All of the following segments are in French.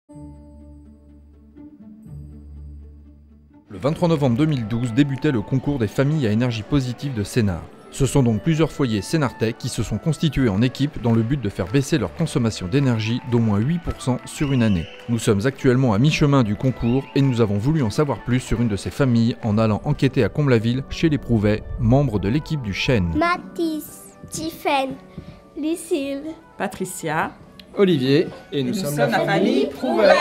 Le 23 novembre 2012 débutait le concours des familles à énergie positive de Sénart. Ce sont donc plusieurs foyers sénartais qui se sont constitués en équipe dans le but de faire baisser leur consommation d'énergie d'au moins 8% sur une année. Nous sommes actuellement à mi-chemin du concours et nous avons voulu en savoir plus sur une de ces familles en allant enquêter à Comble-la-Ville chez les Prouvet, membres de l'équipe du Chêne. Mathis, Tiffen, Lucille, Patricia, Olivier, et nous sommes la famille Prouvet.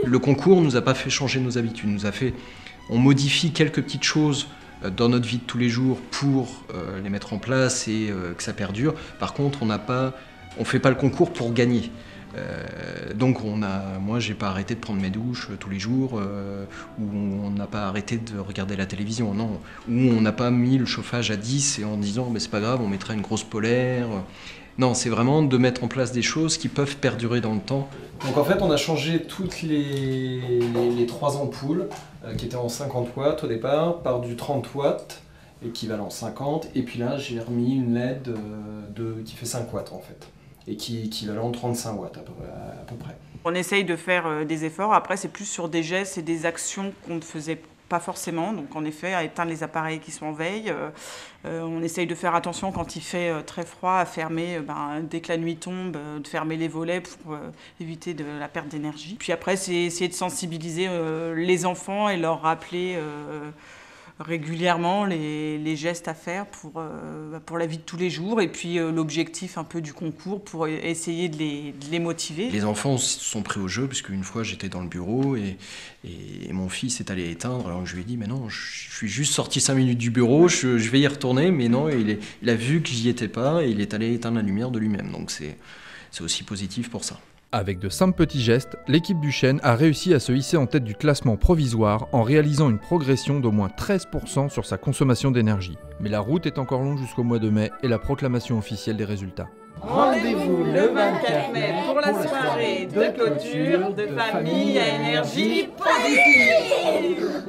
Le concours nous a pas fait changer nos habitudes, on modifie quelques petites choses dans notre vie de tous les jours pour les mettre en place et que ça perdure. Par contre, on fait pas le concours pour gagner. Donc moi j'ai pas arrêté de prendre mes douches tous les jours, ou on n'a pas arrêté de regarder la télévision, non, ou on n'a pas mis le chauffage à 10 et en disant mais c'est pas grave, on mettra une grosse polaire. Non, c'est vraiment de mettre en place des choses qui peuvent perdurer dans le temps. Donc en fait on a changé toutes les 3 ampoules qui étaient en 50 watts au départ par du 30 watts équivalent 50, et puis là j'ai remis une LED qui fait 5 watts en fait, et qui est équivalent 35 watts à peu près. On essaye de faire des efforts, après c'est plus sur des gestes et des actions qu'on ne faisait pas forcément, donc en effet à éteindre les appareils qui sont en veille, on essaye de faire attention quand il fait très froid à fermer, dès que la nuit tombe, de fermer les volets pour éviter de la perte d'énergie. Puis après c'est essayer de sensibiliser les enfants et leur rappeler régulièrement les gestes à faire pour la vie de tous les jours, et puis l'objectif un peu du concours pour essayer de les motiver. Les enfants se sont pris au jeu, puisque une fois j'étais dans le bureau et mon fils est allé éteindre, alors que je lui ai dit mais non, je suis juste sorti 5 minutes du bureau, je vais y retourner, mais non, il a vu que j'y étais pas et il est allé éteindre la lumière de lui-même, donc c'est aussi positif pour ça. Avec de simples petits gestes, l'équipe du Chêne a réussi à se hisser en tête du classement provisoire en réalisant une progression d'au moins 13% sur sa consommation d'énergie. Mais la route est encore longue jusqu'au mois de mai et la proclamation officielle des résultats. Rendez-vous le 24 mai pour la soirée de clôture de Famille à énergie positive.